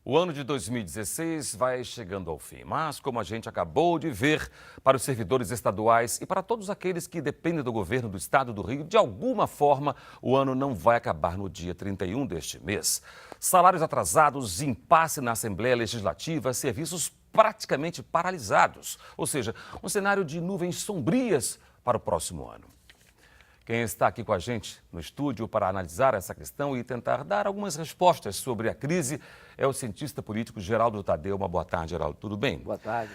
O ano de 2016 vai chegando ao fim, mas como a gente acabou de ver, para os servidores estaduais e para todos aqueles que dependem do governo do estado do Rio, de alguma forma, o ano não vai acabar no dia 31 deste mês. Salários atrasados, impasse na Assembleia Legislativa, serviços praticamente paralisados, ou seja, um cenário de nuvens sombrias para o próximo ano. Quem está aqui com a gente no estúdio para analisar essa questão e tentar dar algumas respostas sobre a crise é o cientista político Geraldo Tadeu. Uma boa tarde, Geraldo. Tudo bem? Boa tarde.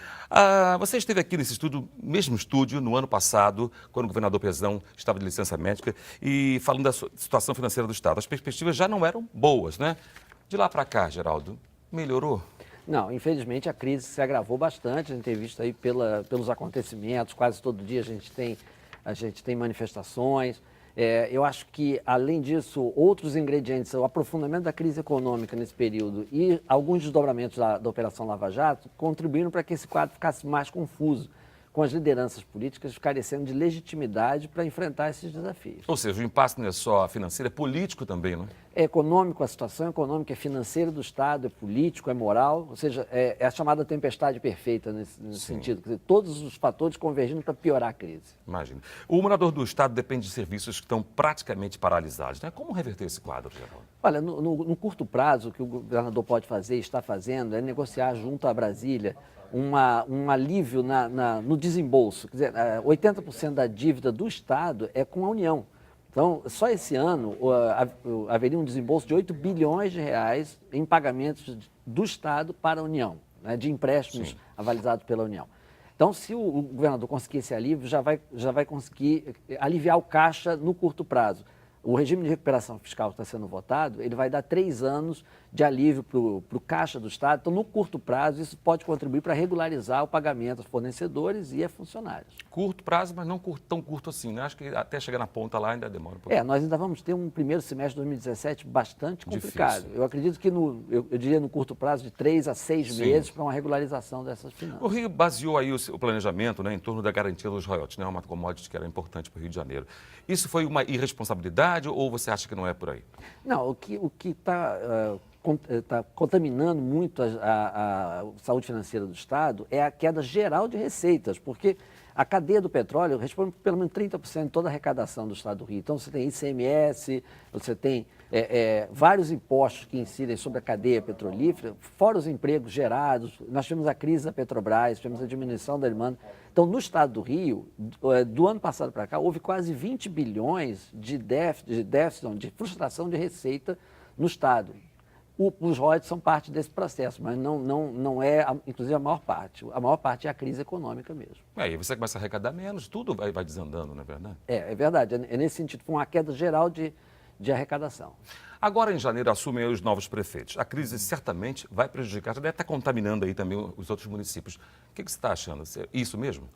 Você esteve aqui nesse mesmo estúdio, no ano passado, quando o governador Pezão estava de licença médica e falando da situação financeira do Estado. As perspectivas já não eram boas, né? De lá para cá, Geraldo, melhorou? Não, infelizmente a crise se agravou bastante. A gente tem visto aí pelos acontecimentos, quase todo dia a gente tem manifestações. Eu acho que, além disso, outros ingredientes, o aprofundamento da crise econômica nesse período e alguns desdobramentos da Operação Lava Jato contribuíram para que esse quadro ficasse mais confuso, com as lideranças políticas carecendo de legitimidade para enfrentar esses desafios. Ou seja, o impasse não é só financeiro, é político também, não é? É econômico, a situação econômica é financeira do Estado, é político, é moral, ou seja, é a chamada tempestade perfeita nesse sentido. Quer dizer, todos os fatores convergindo para piorar a crise. Imagina. O morador do Estado depende de serviços que estão praticamente paralisados, né? Como reverter esse quadro, Geraldo? Olha, no curto prazo, o que o governador pode fazer e está fazendo é negociar junto a Brasília um alívio no desembolso. Quer dizer, 80% da dívida do Estado é com a União. Então, só esse ano haveria um desembolso de 8 bilhões de reais em pagamentos do Estado para a União, né, de empréstimos avalizados pela União. Então, se o governador conseguir esse alívio, já vai conseguir aliviar o caixa no curto prazo. O regime de recuperação fiscal que está sendo votado, ele vai dar 3 anos de alívio para o caixa do Estado. Então, no curto prazo, isso pode contribuir para regularizar o pagamento aos fornecedores e a funcionários. Curto prazo, mas não tão curto assim, né? Acho que até chegar na ponta lá ainda demora um pouco. Nós ainda vamos ter um primeiro semestre de 2017 bastante complicado. Difícil. Eu acredito que, eu diria no curto prazo, de 3 a 6 meses para uma regularização dessas finanças. O Rio baseou aí o planejamento, né, em torno da garantia dos royalties, né? Uma commodity que era importante para o Rio de Janeiro. Isso foi uma irresponsabilidade ou você acha que não é por aí? Não, o que está contaminando muito a saúde financeira do Estado é a queda geral de receitas, porque a cadeia do petróleo responde por pelo menos 30% de toda a arrecadação do Estado do Rio. Então, você tem ICMS, você tem vários impostos que incidem sobre a cadeia petrolífera, fora os empregos gerados. Nós tivemos a crise da Petrobras, tivemos a diminuição da demanda. Então, no Estado do Rio, do ano passado para cá, houve quase 20 bilhões de de frustração de receita no Estado. Os royalties são parte desse processo, mas não é, inclusive, a maior parte. A maior parte é a crise econômica mesmo. Aí você começa a arrecadar menos, tudo vai desandando, não é verdade? É verdade. É nesse sentido, foi uma queda geral de arrecadação. Agora, em janeiro, assumem os novos prefeitos. A crise certamente vai prejudicar, já deve estar contaminando aí também os outros municípios. O que você está achando? Isso mesmo?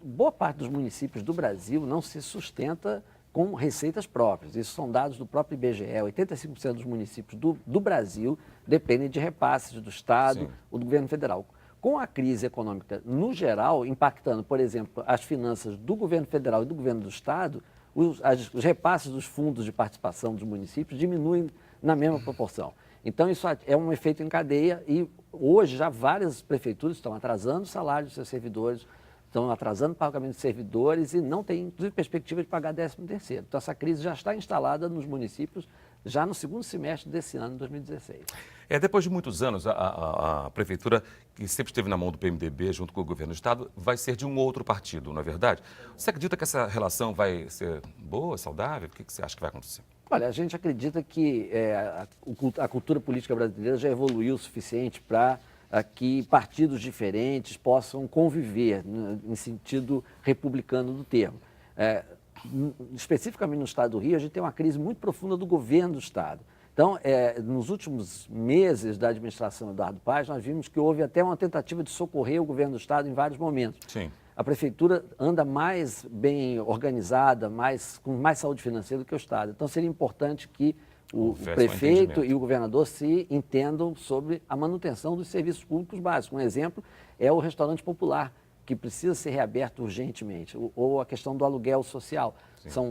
Boa parte dos municípios do Brasil não se sustenta com receitas próprias. Isso são dados do próprio IBGE. 85% dos municípios do Brasil dependem de repasses do Estado ou do governo federal. Com a crise econômica, no geral, impactando, por exemplo, as finanças do governo federal e do governo do Estado, os repasses dos fundos de participação dos municípios diminuem na mesma proporção. Então, isso é um efeito em cadeia e hoje já várias prefeituras estão atrasando o salário dos seus servidores, estão atrasando o pagamento de servidores e não tem, inclusive, perspectiva de pagar 13º. Então, essa crise já está instalada nos municípios já no segundo semestre desse ano, 2016. Depois de muitos anos, a prefeitura, que sempre esteve na mão do PMDB, junto com o governo do Estado, vai ser de um outro partido, não é verdade? Você acredita que essa relação vai ser boa, saudável? O que você acha que vai acontecer? Olha, a gente acredita que a cultura política brasileira já evoluiu o suficiente para que partidos diferentes possam conviver, em sentido republicano do termo. Especificamente no Estado do Rio, a gente tem uma crise muito profunda do governo do Estado. Então, nos últimos meses da administração Eduardo Paes, nós vimos que houve até uma tentativa de socorrer o governo do Estado em vários momentos. Sim. A prefeitura anda mais bem organizada, com mais saúde financeira do que o Estado. Então, seria importante que o prefeito e o governador se entendam sobre a manutenção dos serviços públicos básicos. Um exemplo é o restaurante popular, que precisa ser reaberto urgentemente, ou a questão do aluguel social.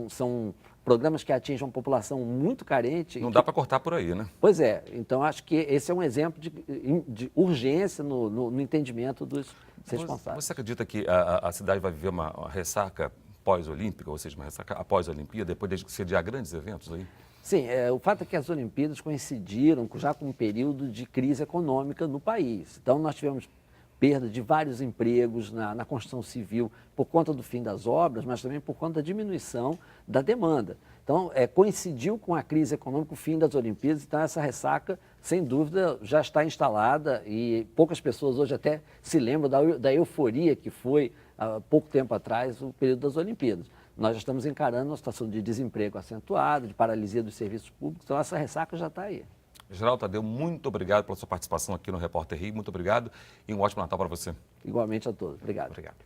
São programas que atingem uma população muito carente. Não dá para cortar por aí, né? Pois é, então acho que esse é um exemplo de urgência no entendimento dos responsáveis. Você acredita que a cidade vai viver uma ressaca pós-olímpica, ou seja, uma ressaca após a Olimpíada, depois de sediar grandes eventos aí? Sim, o fato é que as Olimpíadas coincidiram já com um período de crise econômica no país. Então, nós tivemos perda de vários empregos na construção civil por conta do fim das obras, mas também por conta da diminuição da demanda. Então, coincidiu com a crise econômica o fim das Olimpíadas, então essa ressaca, sem dúvida, já está instalada e poucas pessoas hoje até se lembram da euforia que foi, há pouco tempo atrás, o período das Olimpíadas. Nós já estamos encarando uma situação de desemprego acentuado, de paralisia dos serviços públicos, então essa ressaca já está aí. Geraldo Thadeu, muito obrigado pela sua participação aqui no Repórter Rio, muito obrigado e um ótimo Natal para você. Igualmente a todos. Obrigado. Obrigado.